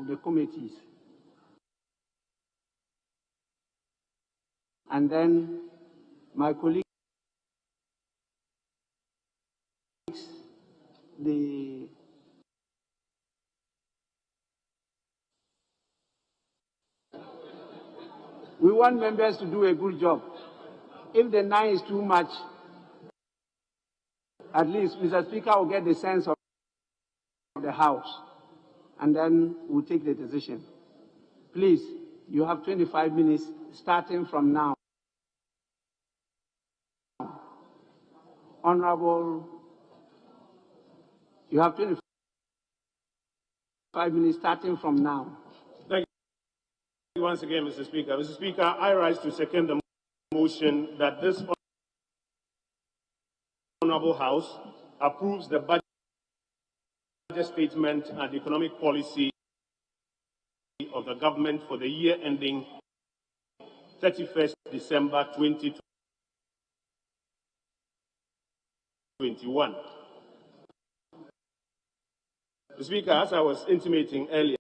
of the committees. And then my colleagues, we want members to do a good job. If the 9 is too much, at least Mr. Speaker will get the sense of the House, and then we'll take the decision. Please, you have 25 minutes starting from now. Honorable, you have 25 minutes starting from now. Thank you once again, Mr. Speaker. Mr. Speaker, I rise to second the motion that this Honorable House approves the budget statement and economic policy of the government for the year ending 31st December 2021. Mr. Speaker, as I was intimating earlier,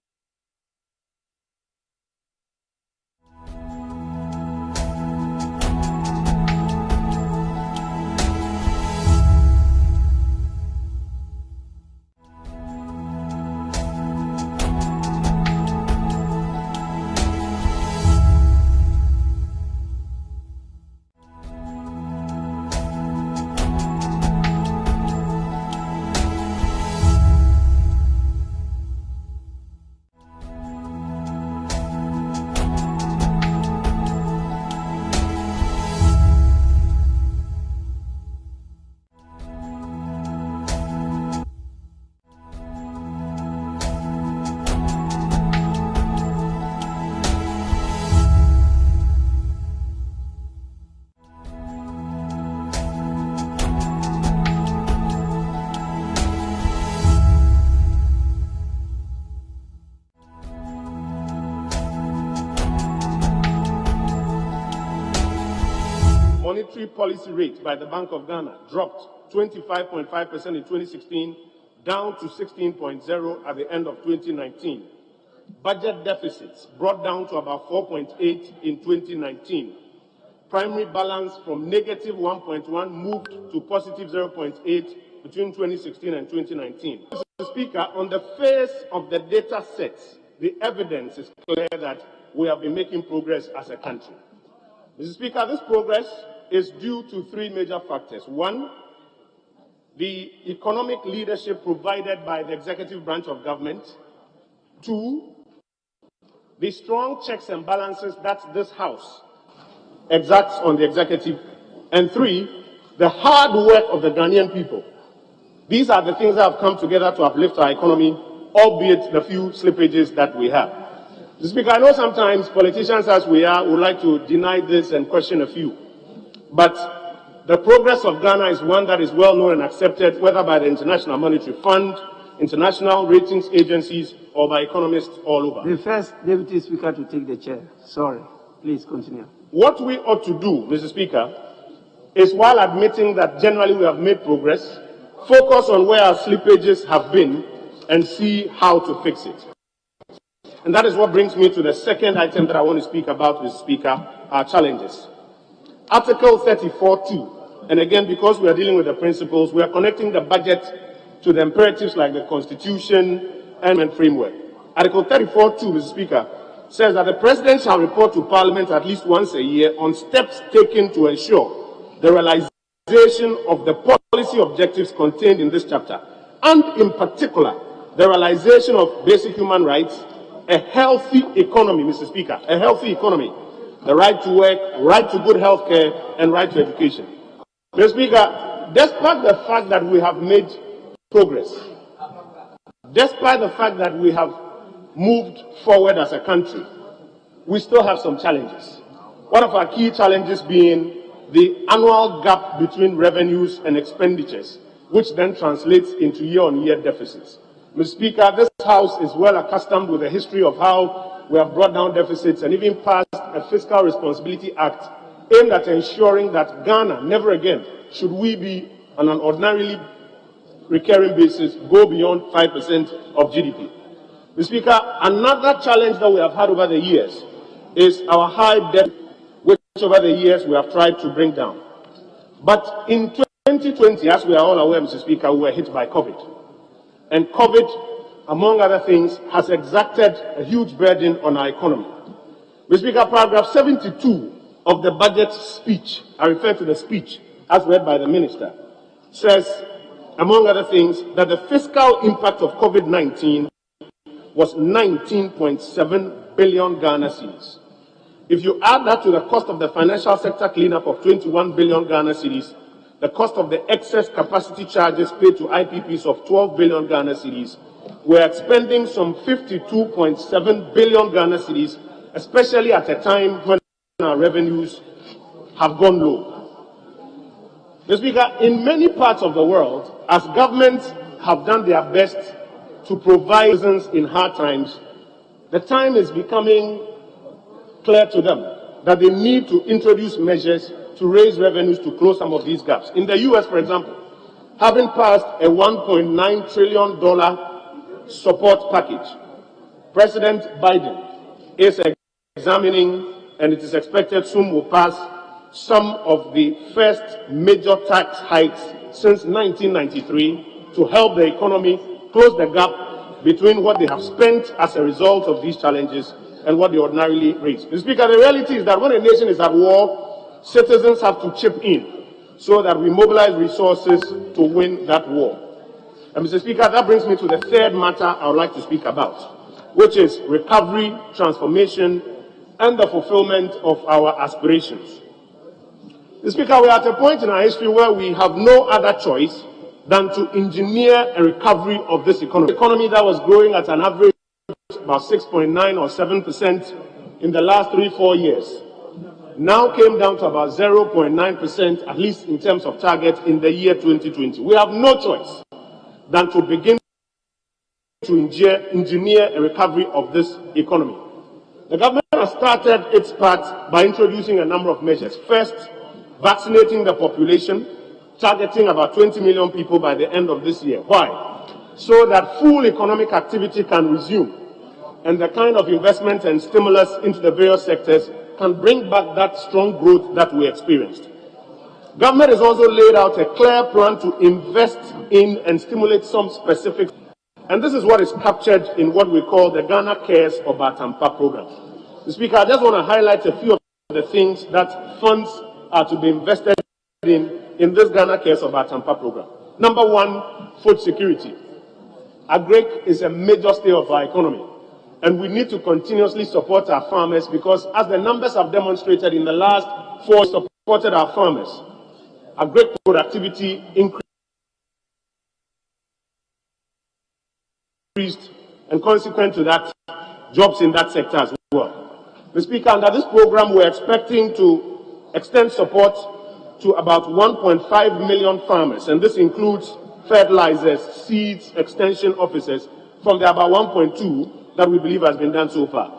monetary policy rate by the Bank of Ghana dropped 25.5% in 2016 down to 16.0 at the end of 2019. Budget deficits brought down to about 4.8 in 2019. Primary balance from negative 1.1 moved to positive 0.8 between 2016 and 2019. Mr. Speaker, on the face of the data sets, the evidence is clear that we have been making progress as a country. Mr. Speaker, this progress is due to 3 major factors. 1, the economic leadership provided by the executive branch of government. 2, the strong checks and balances that this House exacts on the executive. And 3, the hard work of the Ghanaian people. These are the things that have come together to uplift our economy, albeit the few slippages that we have. Mr. Speaker, I know sometimes politicians as we are would like to deny this and question a few. But the progress of Ghana is one that is well known and accepted, whether by the International Monetary Fund, international ratings agencies, or by economists all over. The first Deputy Speaker to take the chair. Sorry. Please continue. What we ought to do, Mr. Speaker, is while admitting that generally we have made progress, focus on where our slippages have been and see how to fix it. And that is what brings me to the second item that I want to speak about, Mr. Speaker, our challenges. Article 34(2), and again, because we are dealing with the principles, we are connecting the budget to the imperatives like the Constitution and framework. Article 34(2), Mr. Speaker, says that the President shall report to Parliament at least once a year on steps taken to ensure the realization of the policy objectives contained in this chapter, and in particular, the realization of basic human rights, a healthy economy, Mr. Speaker, a healthy economy, the right to work, right to good health care, and right to education. Mr. Speaker, despite the fact that we have made progress, despite the fact that we have moved forward as a country, we still have some challenges. One of our key challenges being the annual gap between revenues and expenditures, which then translates into year-on-year deficits. Mr. Speaker, this House is well accustomed with the history of how we have brought down deficits and even passed a Fiscal Responsibility Act aimed at ensuring that Ghana, never again should we be on an ordinarily recurring basis, go beyond 5% of GDP. Mr. Speaker, another challenge that we have had over the years is our high debt, which over the years we have tried to bring down. But in 2020, as we are all aware, Mr. Speaker, we were hit by COVID. And COVID, among other things, has exacted a huge burden on our economy. Mr. Speaker, paragraph 72 of the budget speech, I refer to the speech as read by the minister, says, among other things, that the fiscal impact of COVID-19 was 19.7 billion Ghana cedis. If you add that to the cost of the financial sector cleanup of 21 billion Ghana cedis, the cost of the excess capacity charges paid to IPPs of 12 billion Ghana cedis, we're expending some 52.7 billion Ghana cedis, especially at a time when our revenues have gone low. Mr. Speaker, in many parts of the world, as governments have done their best to provide citizens in hard times, the time is becoming clear to them that they need to introduce measures to raise revenues to close some of these gaps. In the US, for example, having passed a $1.9 trillion support package, President Biden is examining, and it is expected soon will pass, some of the first major tax hikes since 1993 to help the economy close the gap between what they have spent as a result of these challenges and what they ordinarily raise. Mr. Speaker, the reality is that when a nation is at war, citizens have to chip in so that we mobilize resources to win that war. And Mr. Speaker, that brings me to the third matter I would like to speak about, which is recovery, transformation, and the fulfillment of our aspirations. Mr. Speaker, we are at a point in our history where we have no other choice than to engineer a recovery of this economy. The economy that was growing at an average about 6.9 or 7% in the last 3-4 years now came down to about 0.9%, at least in terms of target, in the year 2020. We have no choice than to begin to engineer a recovery of this economy. The government has started its part by introducing a number of measures. First, vaccinating the population, targeting about 20 million people by the end of this year. Why? So that full economic activity can resume and the kind of investment and stimulus into the various sectors can bring back that strong growth that we experienced. Government has also laid out a clear plan to invest in and stimulate some specific, and this is what is captured in what we call the Ghana Cares Obatampa program. Mr. Speaker, I just want to highlight a few of the things that funds are to be invested in this Ghana Cares Obatampa program. Number one, food security. Agric is a major stay of our economy, and we need to continuously support our farmers because, as the numbers have demonstrated in the last 4 years, supported our farmers. Agric productivity increased, and consequent to that, jobs in that sector as well. Mr. Speaker, under this program, we're expecting to extend support to about 1.5 million farmers, and this includes fertilizers, seeds, extension officers from the about 1.2 that we believe has been done so far.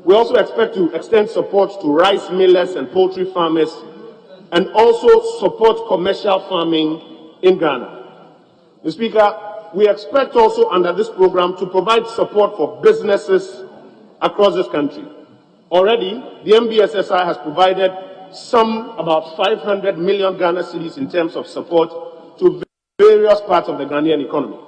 We also expect to extend support to rice millers and poultry farmers, and also support commercial farming in Ghana. Mr. Speaker, we expect also under this program to provide support for businesses across this country. Already, the MBSSI has provided some about 500 million Ghana cedis in terms of support to various parts of the Ghanaian economy.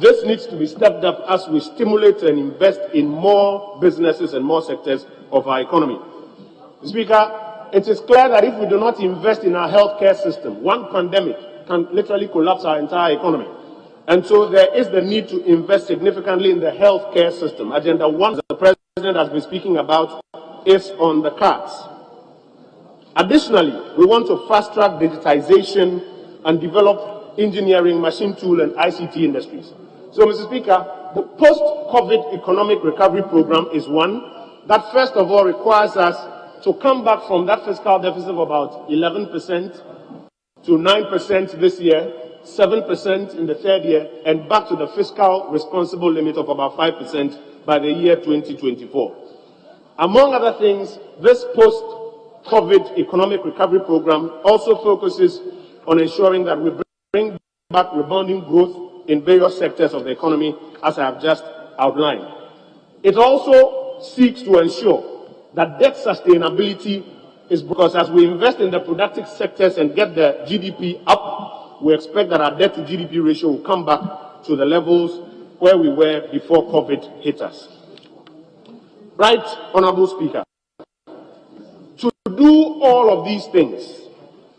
This needs to be stepped up as we stimulate and invest in more businesses and more sectors of our economy. Mr. Speaker, it is clear that if we do not invest in our healthcare system, one pandemic can literally collapse our entire economy. And so there is the need to invest significantly in the healthcare system. Agenda 1, the President has been speaking about, is on the cards. Additionally, we want to fast-track digitization and develop engineering, machine tool, and ICT industries. So, Mr. Speaker, the post-COVID economic recovery program is one that, first of all, requires us to come back from that fiscal deficit of about 11% to 9% this year, 7% in the third year, and back to the fiscal responsible limit of about 5% by the year 2024. Among other things, this post-COVID economic recovery program also focuses on ensuring that we bring back rebounding growth in various sectors of the economy, as I have just outlined. It also seeks to ensure that debt sustainability is, because as we invest in the productive sectors and get the GDP up, we expect that our debt to GDP ratio will come back to the levels where we were before COVID hit us. Right, Honorable Speaker, to do all of these things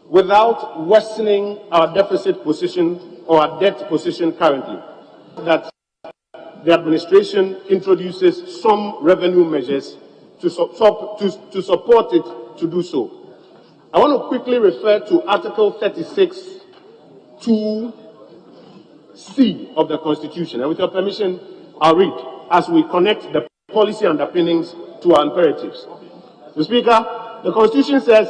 without worsening our deficit position or our debt position currently, that the administration introduces some revenue measures to support it to do so. I want to quickly refer to Article 36, 2C of the Constitution, and with your permission, I'll read as we connect the policy underpinnings to our imperatives. Mr. Speaker, the Constitution says,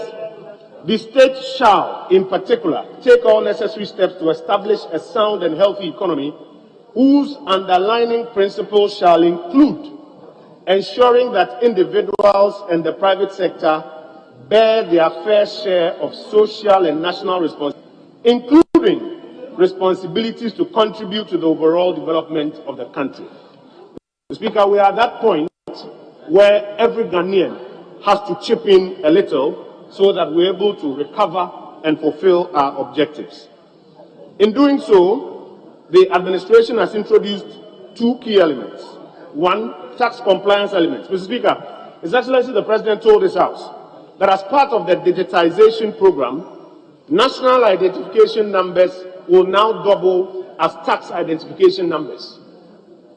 the state shall, in particular, take all necessary steps to establish a sound and healthy economy whose underlying principles shall include ensuring that individuals and the private sector bear their fair share of social and national responsibilities, including responsibilities to contribute to the overall development of the country. Mr. Speaker, we are at that point where every Ghanaian has to chip in a little so that we're able to recover and fulfill our objectives. In doing so, the administration has introduced two key elements. One, tax compliance elements. Mr. Speaker, His Excellency the President told this House that as part of the digitization program, national identification numbers will now double as tax identification numbers.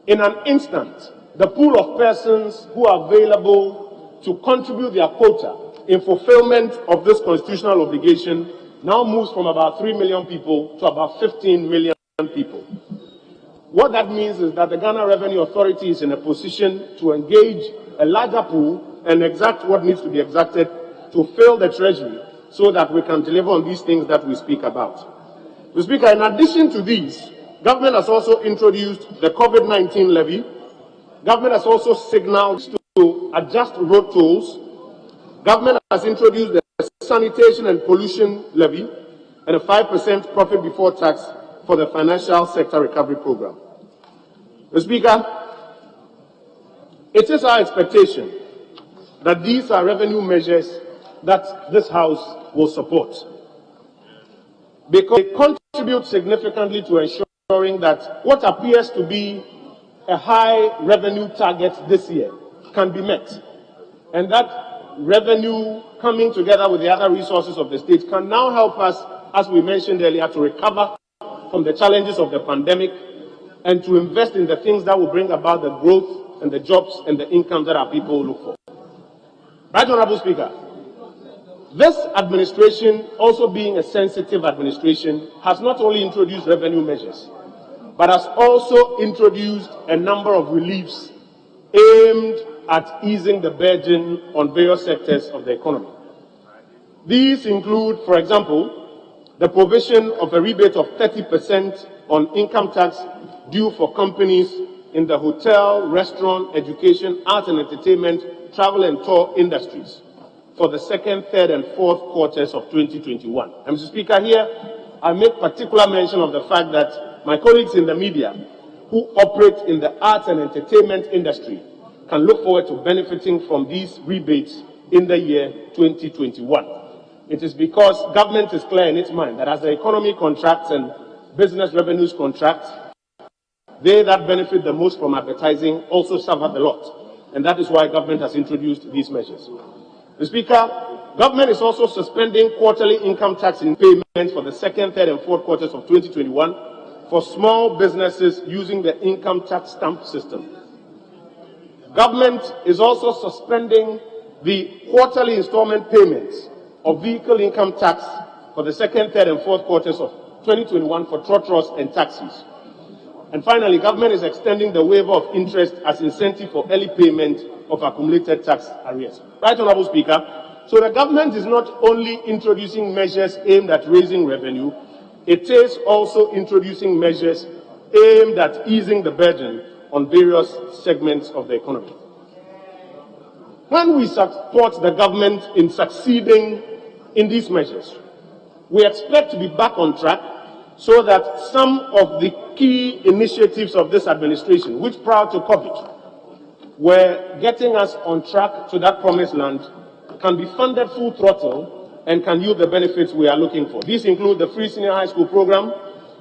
In an instant, the pool of persons who are available to contribute their quota in fulfillment of this constitutional obligation now moves from about 3 million people to about 15 million people. What that means is that the Ghana Revenue Authority is in a position to engage a larger pool and exact what needs to be exacted to fill the treasury so that we can deliver on these things that we speak about. Mr. Speaker, in addition to these, government has also introduced the COVID-19 levy. Government has also signaled to adjust road tolls. Government has introduced the sanitation and pollution levy and a 5% profit before tax for the financial sector recovery program. Mr. Speaker, it is our expectation that these are revenue measures that this House will support, because they contribute significantly to ensuring that what appears to be a high revenue target this year can be met, and that revenue coming together with the other resources of the state can now help us, as we mentioned earlier, to recover from the challenges of the pandemic and to invest in the things that will bring about the growth and the jobs and the income that our people look for. Right, Honorable Speaker, this administration, also being a sensitive administration, has not only introduced revenue measures, but has also introduced a number of reliefs aimed at easing the burden on various sectors of the economy. These include, for example, the provision of a rebate of 30% on income tax due for companies in the hotel, restaurant, education, art and entertainment, travel and tour industries for the second, third and fourth quarters of 2021. And Mr. Speaker, here I make particular mention of the fact that my colleagues in the media who operate in the arts and entertainment industry can look forward to benefiting from these rebates in the year 2021. It is because government is clear in its mind that as the economy contracts and business revenues contract, they that benefit the most from advertising also suffer the lot. And that is why government has introduced these measures. Mr. Speaker, government is also suspending quarterly income tax in payments for the second, third and fourth quarters of 2021 for small businesses using the income tax stamp system. Government is also suspending the quarterly installment payments of vehicle income tax for the second, third and fourth quarters of 2021 for trotros and taxis. And finally, government is extending the waiver of interest as incentive for early payment of accumulated tax arrears. Right, Honorable Speaker. So the government is not only introducing measures aimed at raising revenue, it is also introducing measures aimed at easing the burden on various segments of the economy. When we support the government in succeeding in these measures, we expect to be back on track so that some of the key initiatives of this administration, which prior to COVID where getting us on track to that promised land can be funded full throttle and can yield the benefits we are looking for. These include the free senior high school program,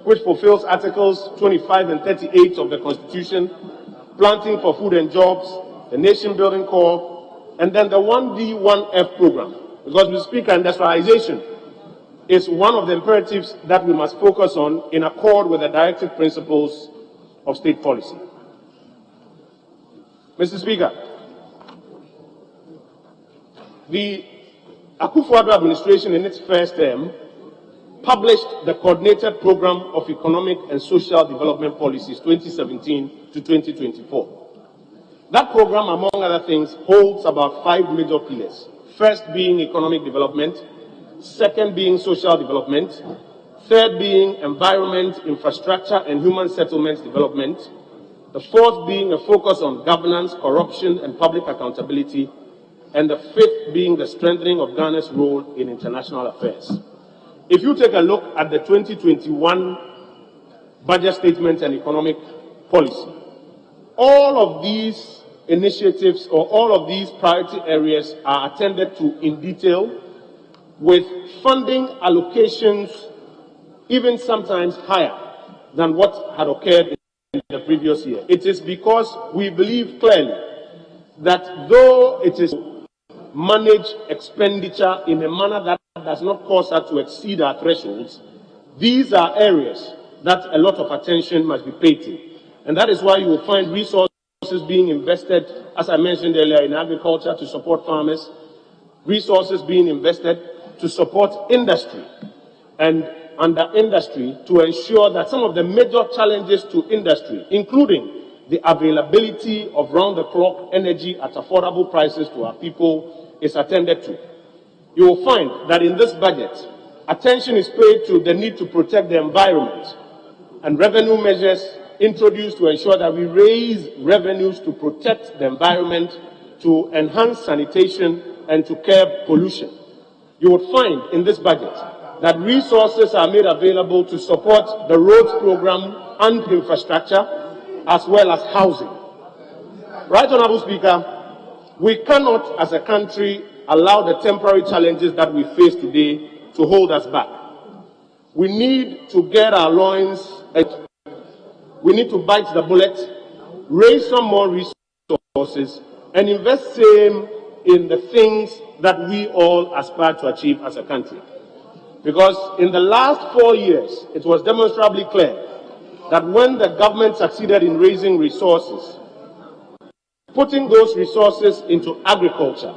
which fulfills Articles 25 and 38 of the Constitution, Planting for Food and Jobs, the Nation Building Corps, and then the 1D, 1F program. Because, Mr. Speaker, industrialization is one of the imperatives that we must focus on in accord with the directive principles of state policy. Mr. Speaker, the Akufo-Addo administration in its first term published the Coordinated Program of Economic and Social Development Policies 2017 to 2024. That program, among other things, holds about 5 major pillars. First being economic development, second being social development, third being environment, infrastructure, and human settlements development, the fourth being a focus on governance, corruption, and public accountability, and the fifth being the strengthening of Ghana's role in international affairs. If you take a look at the 2021 budget statement and economic policy, all of these initiatives or all of these priority areas are attended to in detail, with funding allocations even sometimes higher than what had occurred in the previous year. It is because we believe clearly that though it is manage expenditure in a manner that does not cause us to exceed our thresholds, these are areas that a lot of attention must be paid to. And that is why you will find resources being invested, as I mentioned earlier, in agriculture to support farmers, resources being invested to support industry, and under industry to ensure that some of the major challenges to industry, including the availability of round-the-clock energy at affordable prices to our people, is attended to. You will find that in this budget, attention is paid to the need to protect the environment, and revenue measures introduced to ensure that we raise revenues to protect the environment, to enhance sanitation, and to curb pollution. You will find in this budget that resources are made available to support the roads program and infrastructure, as well as housing. Right, Honorable Speaker, we cannot, as a country, allow the temporary challenges that we face today to hold us back. We need to get our loins, we need to bite the bullet, raise some more resources, and invest same in the things that we all aspire to achieve as a country. Because in the last 4 years, it was demonstrably clear that when the government succeeded in raising resources, putting those resources into agriculture,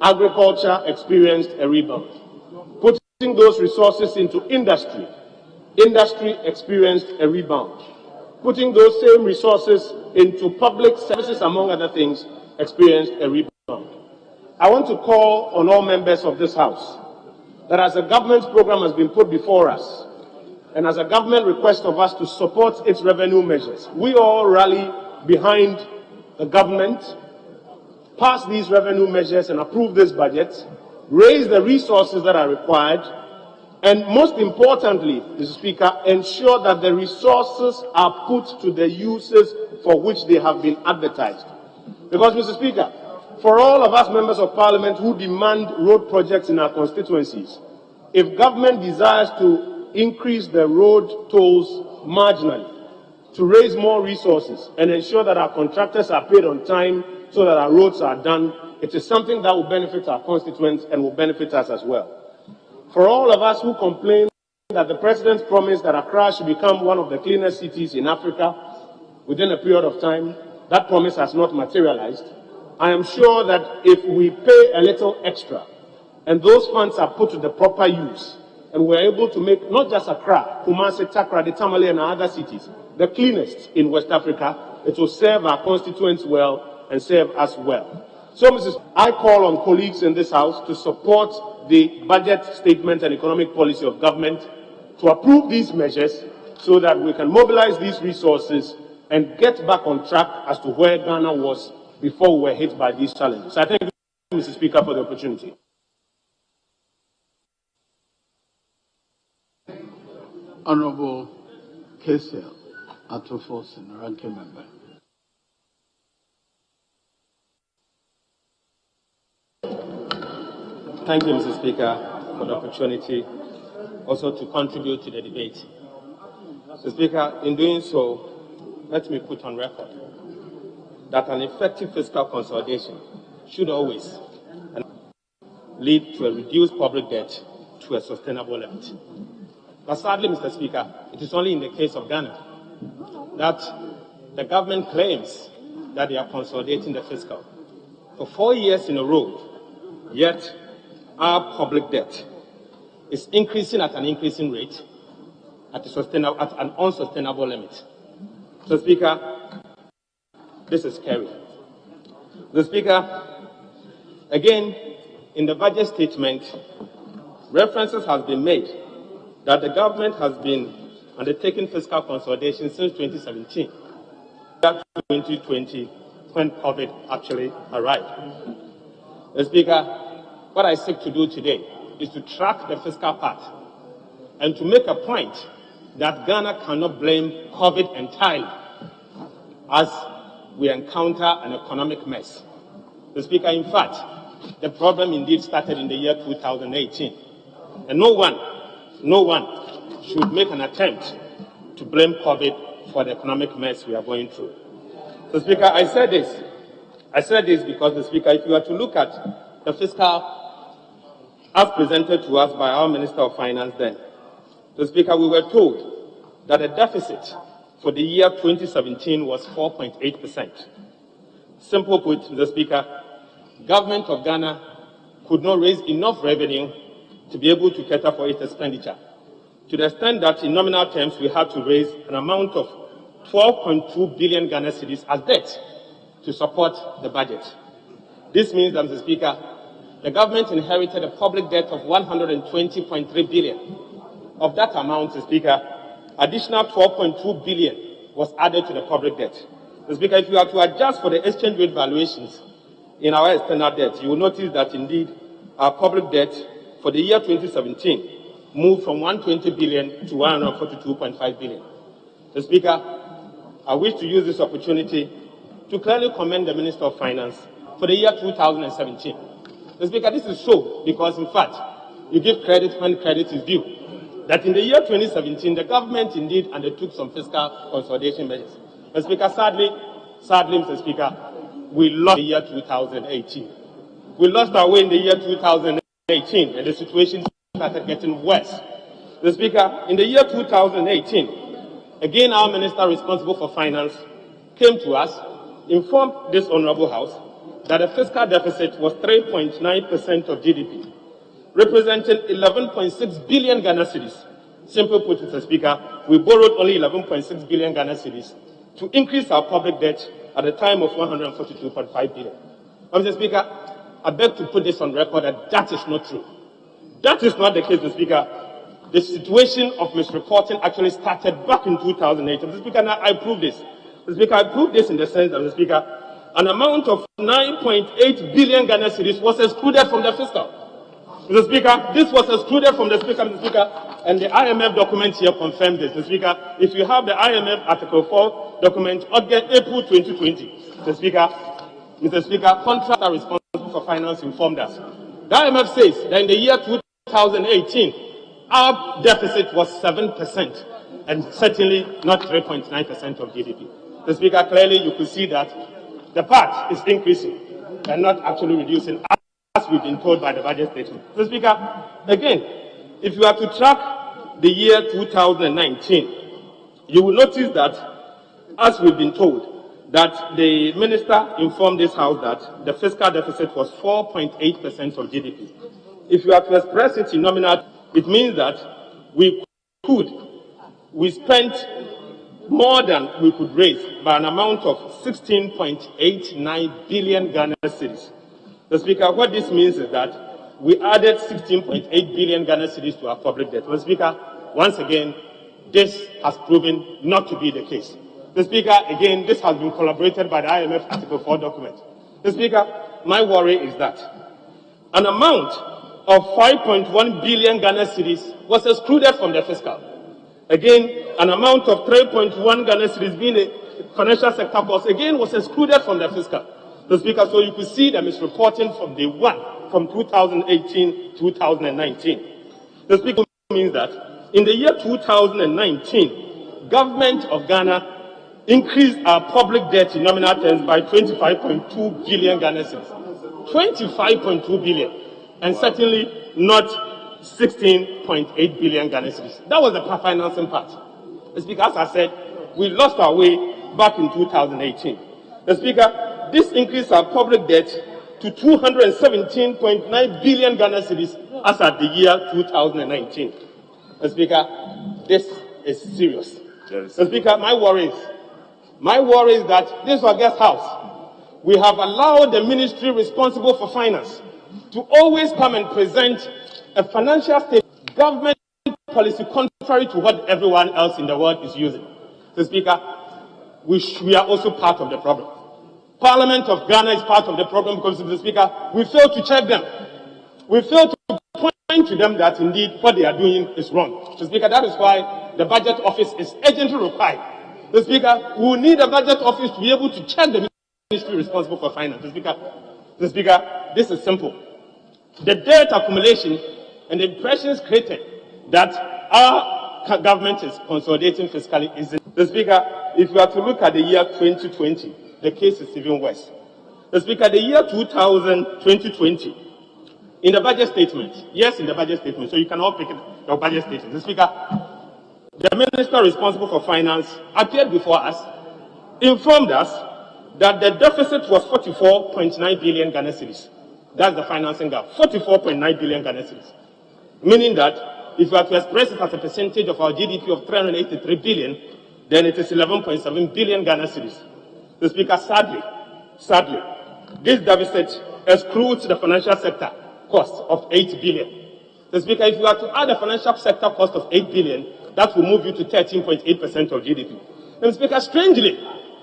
agriculture experienced a rebound. Putting those resources into industry, industry experienced a rebound. Putting those same resources into public services, among other things, experienced a rebound. I want to call on all members of this House that as a government program has been put before us, and as a government request of us to support its revenue measures, we all rally behind the government, pass these revenue measures and approve this budget, raise the resources that are required, and most importantly, Mr. Speaker, ensure that the resources are put to the uses for which they have been advertised. Because, Mr. Speaker, for all of us members of parliament who demand road projects in our constituencies, if government desires to increase the road tolls marginally, to raise more resources and ensure that our contractors are paid on time so that our roads are done, it is something that will benefit our constituents and will benefit us as well. For all of us who complain that the president's promise that Accra should become one of the cleanest cities in Africa within a period of time, that promise has not materialized. I am sure that if we pay a little extra and those funds are put to the proper use, and we're able to make not just Accra, Kumasi, Takoradi, Tamale, and other cities the cleanest in West Africa, it will serve our constituents well and serve us well. So, I call on colleagues in this House to support the budget statement and economic policy of government, to approve these measures so that we can mobilize these resources and get back on track as to where Ghana was before we were hit by these challenges. I thank you, Mr. Speaker, for the opportunity. Honorable Kesel Atofo, ranking member. Thank you, Mr. Speaker, for the opportunity also to contribute to the debate. Mr. Speaker, in doing so, let me put on record that an effective fiscal consolidation should always lead to a reduced public debt to a sustainable limit. But sadly, Mr. Speaker, it is only in the case of Ghana that the government claims that they are consolidating the fiscal for 4 years in a row, yet our public debt is increasing at an increasing rate at an unsustainable limit. Mr. Speaker, this is scary. Mr. Speaker, again, in the budget statement, references have been made that the government has been undertaking fiscal consolidation since 2017, that 2020, when COVID actually arrived. Mr. Speaker, what I seek to do today is to track the fiscal part and to make a point that Ghana cannot blame COVID entirely as we encounter an economic mess. Mr. Speaker, in fact, the problem indeed started in the year 2018, and no one should make an attempt to blame COVID for the economic mess we are going through. So, Speaker, I said this because, Mr. Speaker, if you are to look at the fiscal as presented to us by our Minister of Finance then, Mr. Speaker, we were told that the deficit for the year 2017 was 4.8%. Simple put, Mr. Speaker, government of Ghana could not raise enough revenue to be able to cater for its expenditure, to the extent that in nominal terms we had to raise an amount of 12.2 billion Ghana cedis as debt to support the budget. This means that, Mr. Speaker, the government inherited a public debt of 120.3 billion. Of that amount, Mr. Speaker, additional 12.2 billion was added to the public debt. Mr. Speaker, if you are to adjust for the exchange rate valuations in our external debt, you will notice that indeed our public debt for the year 2017 moved from 120 billion to 142.5 billion. Mr. Speaker, I wish to use this opportunity to clearly commend the Minister of Finance for the year 2017. Mr. Speaker, this is so because, in fact, you give credit when credit is due. That in the year 2017, the government indeed undertook some fiscal consolidation measures. Mr. Speaker, sadly, Mr. Speaker, we lost the year 2018. We lost our way in the year 2018, and the situation started getting worse. Mr. Speaker, in the year 2018, again, our minister responsible for finance came to us, informed this honorable house that the fiscal deficit was 3.9% of GDP, representing 11.6 billion Ghana cedis. Simply put, Mr. Speaker, we borrowed only 11.6 billion Ghana cedis to increase our public debt at a time of 142.5 billion. Mr. Speaker, I beg to put this on record that is not true. That is not the case, Mr. Speaker. The situation of misreporting actually started back in 2008. Mr. Speaker, now I prove this. Mr. Speaker, I prove this in the sense that, Mr. Speaker, an amount of 9.8 billion Ghana cedis was excluded from the fiscal. Mr. Speaker, this was excluded from the Speaker, Mr. Speaker, and the IMF document here confirmed this. Mr. Speaker, if you have the IMF Article 4 document, April 2020, Mr. Speaker, contractor responsible for finance informed us. The IMF says that in the year 2018, our deficit was 7%, and certainly not 3.9% of GDP. Mr. Speaker, clearly you could see that the part is increasing and not actually reducing, as we've been told by the budget statement. Mr. Speaker, again, if you are to track the year 2019, you will notice that, as we've been told, that the minister informed this house that the fiscal deficit was 4.8% of GDP. If you are to express it in nominal, it means that we spent more than we could raise by an amount of 16.89 billion Ghana cedis. Mr. Speaker, what this means is that we added 16.8 billion Ghana cedis to our public debt. Mr. Speaker, once again, this has proven not to be the case. Mr. Speaker, again, this has been corroborated by the IMF Article 4 document. Mr. Speaker, my worry is that an amount of 5.1 billion Ghana cedis was excluded from the fiscal. Again, an amount of 3.1 Ghana cedis being a financial sector cost, again, was excluded from the fiscal. Mr. Speaker, so you could see the misreporting from day one from 2018 to 2019. The Speaker means that in the year 2019, government of Ghana increased our public debt in nominal terms by 25.2 billion Ghana cedis. 25.2 billion, and certainly not 16.8 billion Ghana cedis. That was the financing part. The Speaker, as I said, we lost our way back in 2018. The Speaker, this increased our public debt to 217.9 billion Ghana cedis as at the year 2019. The Speaker, this is serious. The Speaker, my worry is that this is our guest house. We have allowed the ministry responsible for finance to always come and present a financial statement, government policy contrary to what everyone else in the world is using. The Speaker, we are also part of the problem. Parliament of Ghana is part of the problem because, the Speaker, we fail to check them. We fail to point to them that indeed what they are doing is wrong. The Speaker, that is why the budget office is urgently required. The Speaker, we will need a budget office to be able to check the ministry responsible for finance. The Speaker, this is simple. The debt accumulation and the impressions created that our government is consolidating fiscally is the Speaker, if you are to look at the year 2020, the case is even worse. The Speaker, the year 2020, in the budget statement, yes, in the budget statement, so you can all pick it, your budget statement. The Speaker, the minister responsible for finance appeared before us, informed us that the deficit was 44.9 billion Ghana cedis. That's the financing gap, 44.9 billion Ghana cedis. Meaning that if you are to express it as a percentage of our GDP of 383 billion, then it is 11.7 billion Ghana cedis. The Speaker, sadly, this deficit excludes the financial sector cost of 8 billion. The Speaker, if you are to add the financial sector cost of 8 billion, that will move you to 13.8% of GDP. And Speaker, strangely,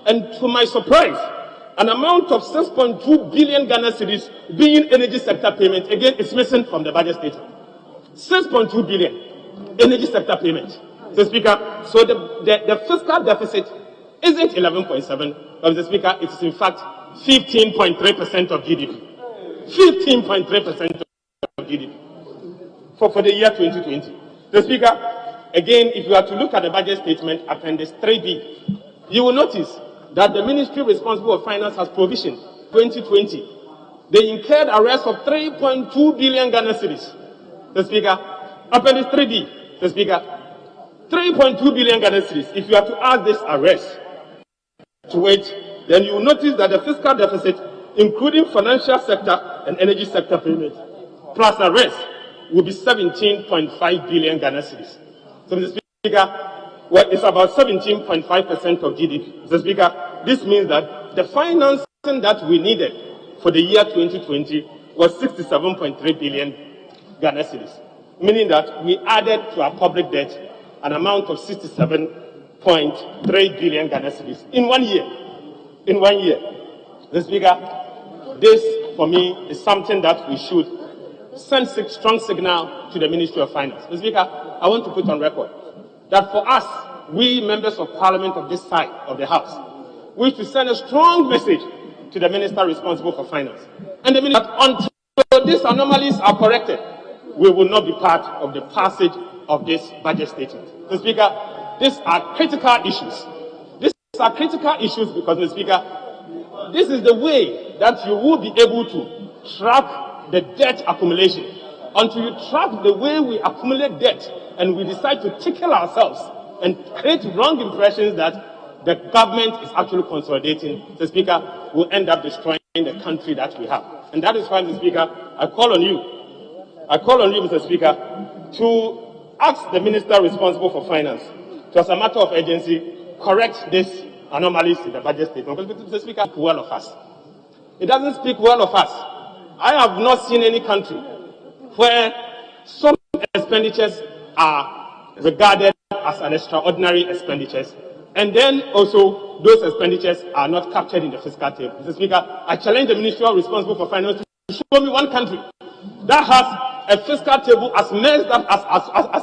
and to my surprise, an amount of 6.2 billion Ghana cedis being energy sector payment, again, is missing from the budget statement. 6.2 billion energy sector payment. So Speaker, so the fiscal deficit isn't 11.7, but the Speaker, it is in fact 15.3% of GDP. 15.3% of GDP for the year 2020. The Speaker, again, if you are to look at the budget statement, Appendix 3B, you will notice that the ministry responsible for finance has provisioned 2020. They incurred arrests of 3.2 billion Ghana cedis. The Speaker, Appendix 3B, the Speaker, 3.2 billion Ghana cedis. If you are to add this arrest to it, then you will notice that the fiscal deficit, including financial sector and energy sector payments, plus arrest, will be 17.5 billion Ghana cedis. So, Mr. Speaker, well, it's about 17.5% of GDP. Mr. Speaker, this means that the financing that we needed for the year 2020 was 67.3 billion Ghana cedis, meaning that we added to our public debt an amount of 67.3 billion Ghana cedis in 1 year. In 1 year. Mr. Speaker, this, for me, is something that we should send a strong signal to the Ministry of Finance. Mr. Speaker, I want to put on record that for us, we members of Parliament of this side of the House, we should send a strong message to the Minister responsible for Finance. And the Minister, until these anomalies are corrected, we will not be part of the passage of this budget statement. Mr. Speaker, these are critical issues. These are critical issues because, Mr. Speaker, this is the way that you will be able to track the debt accumulation. Until you track the way we accumulate debt and we decide to tickle ourselves and create wrong impressions that the government is actually consolidating, Mr. Speaker, we'll end up destroying the country that we have. And that is why, Mr. Speaker, I call on you, Mr. Speaker, to ask the Minister responsible for Finance to, as a matter of urgency, correct these anomalies in the budget statement. Because, Mr. Speaker, it speaks well of us. It doesn't speak well of us. I have not seen any country where some expenditures are regarded as an extraordinary expenditures, and then also those expenditures are not captured in the fiscal table. Mr. Speaker, I challenge the Ministry responsible for Finance to show me one country that has a fiscal table as messed up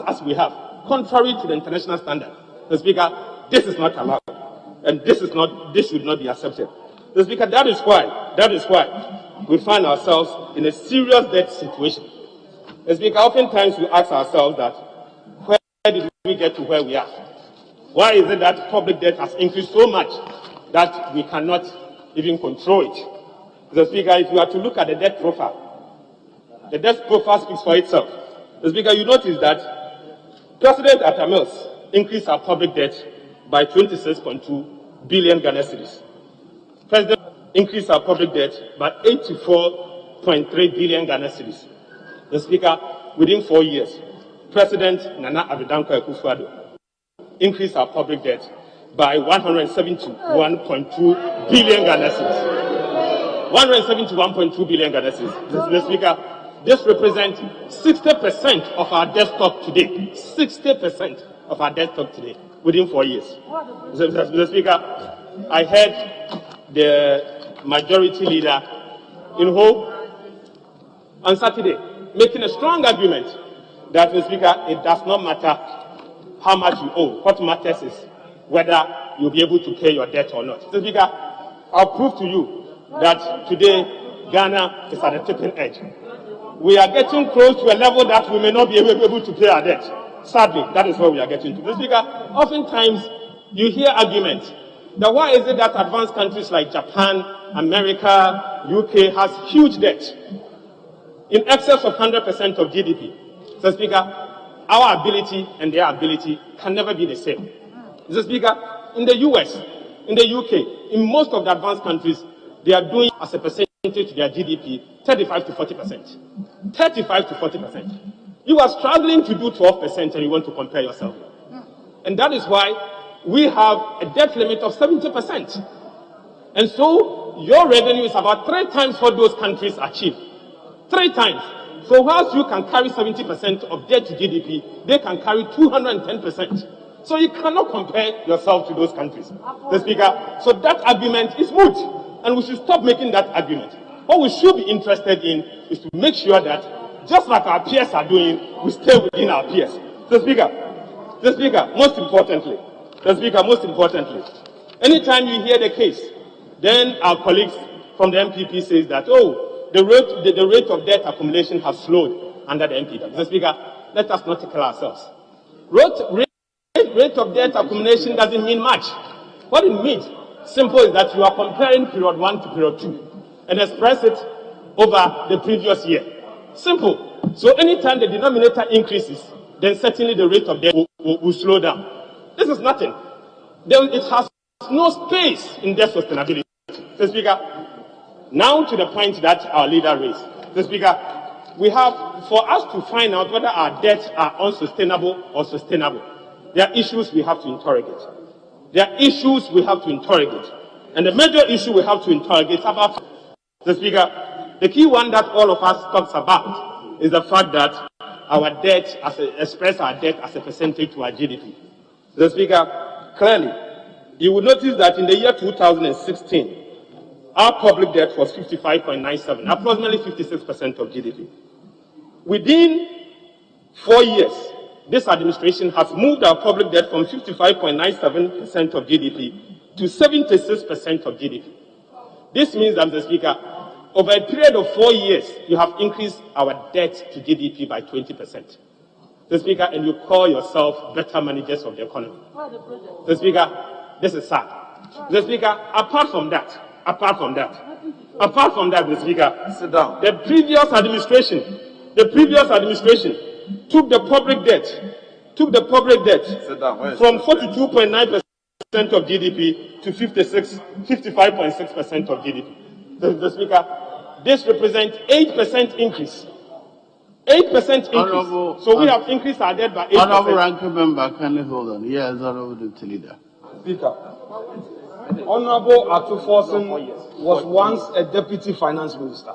as we have, contrary to the international standard. Mr. Speaker, this is not allowed, and this should not be accepted. Mr. Speaker, that is why we find ourselves in a serious debt situation. Mr. Speaker, oftentimes we ask ourselves that, where did we get to where we are? Why is it that public debt has increased so much that we cannot even control it? Mr. Speaker, if you are to look at the debt profile speaks for itself. Mr. Speaker, you notice that President Atta Mills increased our public debt by 26.2 billion Ghana cedis. President increased our public debt by 84.3 billion Ghana cedis. Mr. Speaker, within 4 years, President Nana Addo Akufo-Addo increased our public debt by 171.2 billion Ghana cedis. 171.2 billion Ghana cedis. Mr. Speaker, this represents 60% of our debt stock today. 60% of our debt stock today within 4 years. Mr. Speaker, I heard the majority leader in Hope on Saturday making a strong argument that, Mr. Speaker, it does not matter how much you owe. What matters is whether you'll be able to pay your debt or not. Mr. Speaker, I'll prove to you that today Ghana is at the tipping edge. We are getting close to a level that we may not be able to pay our debt. Sadly, that is where we are getting to. Mr. Speaker, oftentimes you hear arguments that why is it that advanced countries like Japan, America, UK has huge debt in excess of 100% of GDP. Mr. Speaker, our ability and their ability can never be the same. Mr. Speaker, in the US, in the UK, in most of the advanced countries, they are doing as a percentage to their GDP 35 to 40%. 35 to 40%. You are struggling to do 12% and you want to compare yourself. And that is why we have a debt limit of 70%. And so your revenue is about 3 times what those countries achieve. 3 times. So whilst you can carry 70% of debt to GDP, they can carry 210%. So you cannot compare yourself to those countries. Mr. Speaker, so that argument is moot. And we should stop making that argument. What we should be interested in is to make sure that, just like our peers are doing, we stay within our peers. Mr. Speaker, most importantly, anytime you hear the case, then our colleagues from the MPP says that, the rate of debt accumulation has slowed under the MPP. Mr. Speaker, let us not tickle ourselves. Rate of debt accumulation doesn't mean much. What it means, simple, is that you are comparing period 1 to period 2 and express it over the previous year. Simple. So anytime the denominator increases, then certainly the rate of debt will slow down. This is nothing. It has no space in debt sustainability. Mr. Speaker, now to the point that our leader raised. Mr. Speaker, we have, for us to find out whether our debts are unsustainable or sustainable, there are issues we have to interrogate. And the major issue we have to interrogate is about, Mr. Speaker, the key one that all of us talks about is the fact that our debt, express our debt as a percentage to our GDP. Mr. Speaker, clearly, you will notice that in the year 2016, our public debt was 55.97, approximately 56% of GDP. Within 4 years, this administration has moved our public debt from 55.97% of GDP to 76% of GDP. This means that, Mr. Speaker, over a period of 4 years, you have increased our debt to GDP by 20%. Mr. Speaker, and you call yourself better managers of the economy. Mr. Speaker, this is sad. Mr. Speaker, apart from that, Mr. Speaker, sit down. The previous administration took the public debt from 42.9% of GDP to 55.6% of GDP. Mr. Speaker, this represents 8% increase. 8% increase. So we have increased our debt by 8%. Honorable Ranking Member, kindly hold on. Yes, Honorable Deputy Leader. Speaker, Honorable Atuforsen was once a deputy finance minister,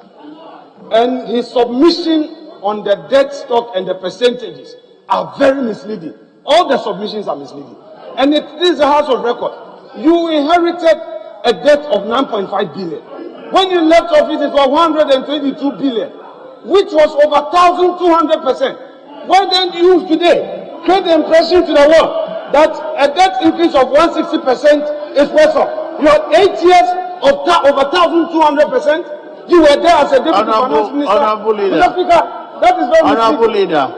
and his submission on the debt stock and the percentages are very misleading. All the submissions are misleading, and it is a house of record. You inherited a debt of 9.5 billion. When you left office, it was 122 billion, which was over 1,200%. Why don't you today create the impression to the world that a debt increase of 160% is worse off? You had 8 years of over 1,200%. You were there as a deputy finance minister. Honorable Leader. Mr. Speaker, that is very Honorable Leader,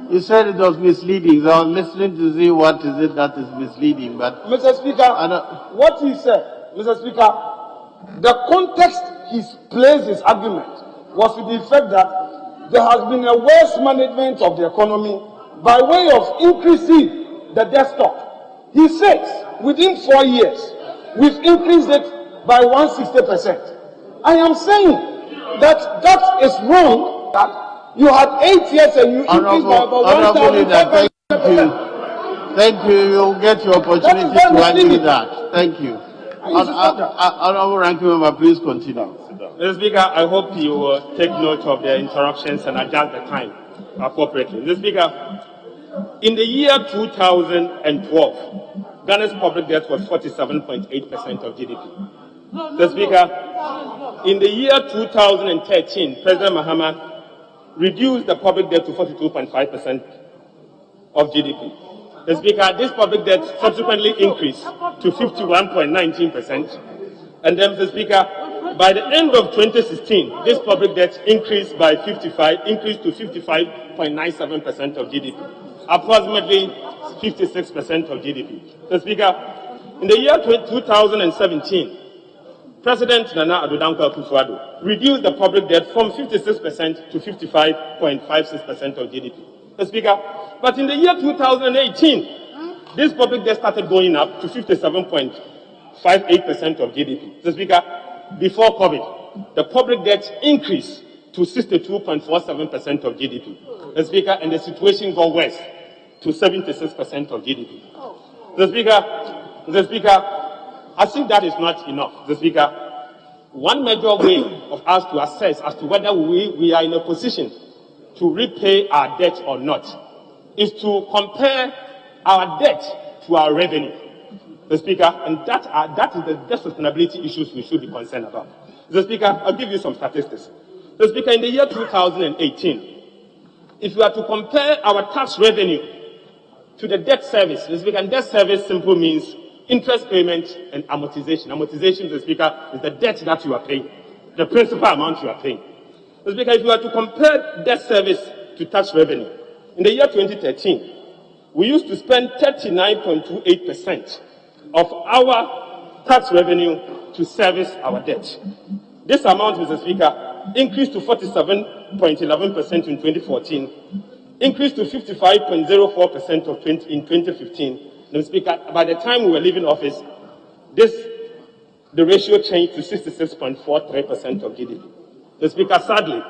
you said it was misleading. So I was listening to see what is it that is misleading. But Mr. Speaker, what he said, Mr. Speaker, the context he placed his argument was to the effect that there has been a worse management of the economy by way of increasing the debt stock. He says within 4 years, we've increased it by 160%. I am saying that that is wrong. That you had 8 years and you increased by about 1,500%. Thank you. You'll get your opportunity to argue that. Thank you. Honorable Ranking Member, please continue. Mr. Speaker, I hope you will take note of the interruptions and adjust the time appropriately. Mr. Speaker, in the year 2012, Ghana's public debt was 47.8% of GDP. Mr. Speaker, in the year 2013, President Mahama reduced the public debt to 42.5% of GDP. Mr. Speaker, this public debt subsequently increased to 51.19%. And then, Mr. Speaker, by the end of 2016, this public debt increased to 55.97% of GDP, approximately 56% of GDP. Mr. Speaker, in the year 2017, President Nana Addo Dankwa Akufo-Addo reduced the public debt from 56% to 55.56% of GDP. Mr. Speaker, but in the year 2018, this public debt started going up to 57.58% of GDP. Mr. Speaker, before COVID, the public debt increased to 62.47% of GDP. Mr. Speaker, and the situation got worse to 76% of GDP. Mr. Speaker, I think that is not enough. Mr. Speaker, one major way of us to assess as to whether we are in a position to repay our debt or not is to compare our debt to our revenue. Mr. Speaker, and that is the sustainability issues we should be concerned about. Mr. Speaker, I'll give you some statistics. Mr. Speaker, in the year 2018, if you are to compare our tax revenue to the debt service, Mr. Speaker, and debt service simply means interest payment and amortization. Amortization, Mr. Speaker, is the debt that you are paying, the principal amount you are paying. Mr. Speaker, if you are to compare debt service to tax revenue, in the year 2013, we used to spend 39.28% of our tax revenue to service our debt. This amount, Mr. Speaker, increased to 47.11% in 2014, increased to 55.04% in 2015. Mr. Speaker, by the time we were leaving office, the ratio changed to 66.43% of GDP. Mr. Speaker, sadly,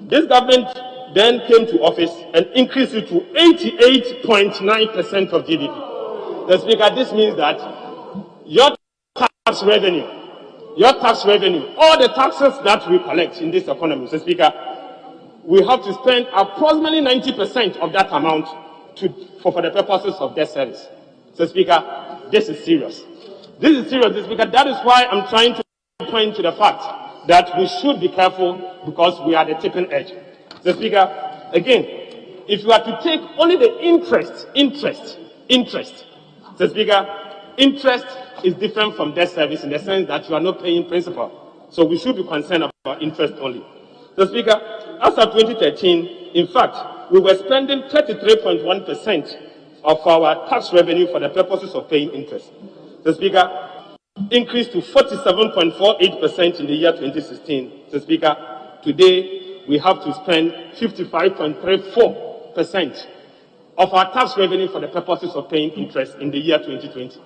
this government then came to office and increased it to 88.9% of GDP. Mr. Speaker, this means that your tax revenue, all the taxes that we collect in this economy, Mr. Speaker, we have to spend approximately 90% of that amount for the purposes of debt service. Mr. Speaker, this is serious. This is serious, Mr. Speaker. That is why I'm trying to point to the fact that we should be careful because we are at the tipping edge. Mr. Speaker, again, if you are to take only the interest, Mr. Speaker, interest is different from debt service in the sense that you are not paying principal. So we should be concerned about interest only. Mr. Speaker, as of 2013, in fact, we were spending 33.1% of our tax revenue for the purposes of paying interest. Mr. Speaker, increased to 47.48% in the year 2016. Mr. Speaker, today we have to spend 55.34% of our tax revenue for the purposes of paying interest in the year 2020.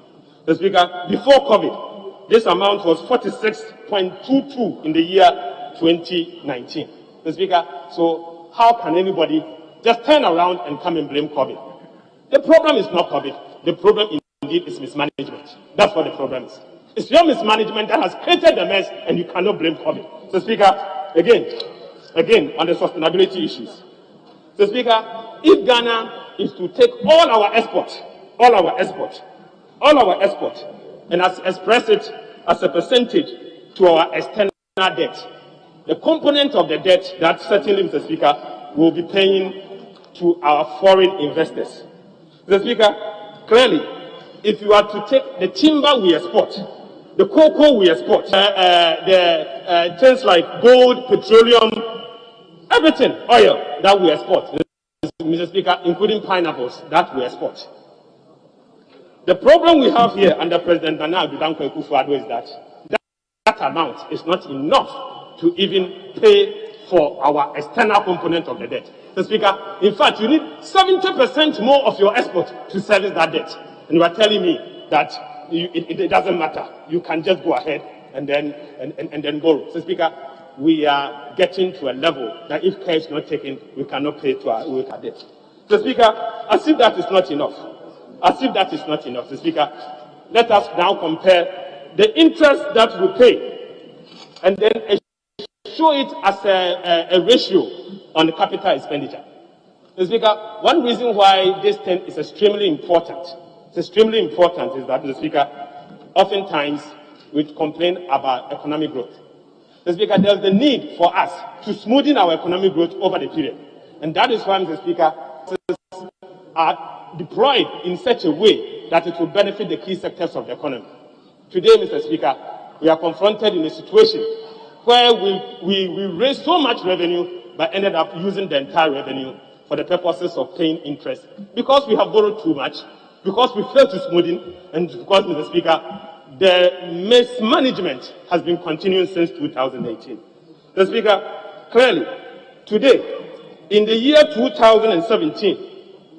Mr. Speaker, before COVID, this amount was 46.22 in the year 2019. Mr. Speaker, so how can anybody just turn around and come and blame COVID? The problem is not COVID. The problem indeed is mismanagement. That's what the problem is. It's your mismanagement that has created the mess, and you cannot blame COVID. So, Speaker, again, on the sustainability issues. So, Speaker, if Ghana is to take all our export, and express it as a percentage to our external debt, the component of the debt that certainly, Mr. Speaker, will be paying to our foreign investors. Mr. Speaker, clearly, if you are to take the timber we export The cocoa we export, things like gold, petroleum, everything, oil that we export, Mr. Speaker, including pineapples that we export. The problem we have here under President Nana Addo Akufo-Addo is that amount is not enough to even pay for our external component of the debt. Mr. Speaker, in fact, you need 70% more of your export to service that debt. And you are telling me that it doesn't matter. You can just go ahead and then borrow. Mr. Speaker, we are getting to a level that if care is not taken, we cannot pay to our debt. Mr. Speaker, as if that is not enough. As if that is not enough, Mr. Speaker, let us now compare the interest that we pay and then show it as a ratio on the capital expenditure. Mr. Speaker, one reason why this thing is extremely important, is that, Mr. Speaker, oftentimes we complain about economic growth. Mr. Speaker, there's the need for us to smoothen our economic growth over the period. And that is why, Mr. Speaker, are deployed in such a way that it will benefit the key sectors of the economy. Today, Mr. Speaker, we are confronted in a situation where we raised so much revenue but ended up using the entire revenue for the purposes of paying interest because we have borrowed too much, because we failed to smoothen, and because, Mr. Speaker, the mismanagement has been continuing since 2018. Mr. Speaker, clearly, today, in the year 2017,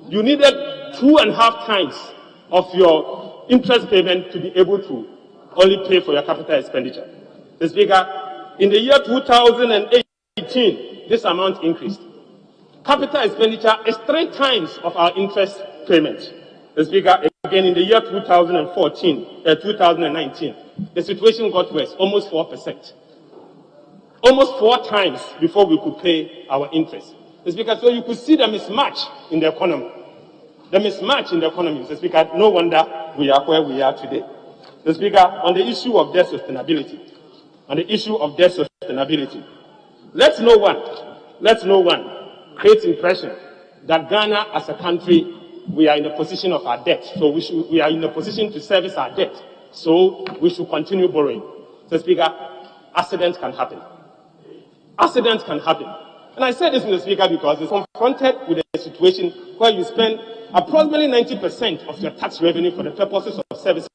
you needed 2.5 times of your interest payment to be able to only pay for your capital expenditure. Mr. Speaker, in the year 2018, this amount increased. Capital expenditure is 3 times of our interest payment. Mr. Speaker, again in the year 2019, the situation got worse, almost 4%. Almost 4 times before we could pay our interest. Mr. Speaker, so you could see the mismatch in the economy. The mismatch in the economy, Mr. Speaker, no wonder we are where we are today. Mr. Speaker, on the issue of debt sustainability, let no one create impression that Ghana as a country, we are in a position of our debt. So we are in a position to service our debt. So we should continue borrowing. Mr. Speaker, accidents can happen. Accidents can happen. And I say this, Mr. Speaker, because it's confronted with a situation where you spend approximately 90% of your tax revenue for the purposes of servicing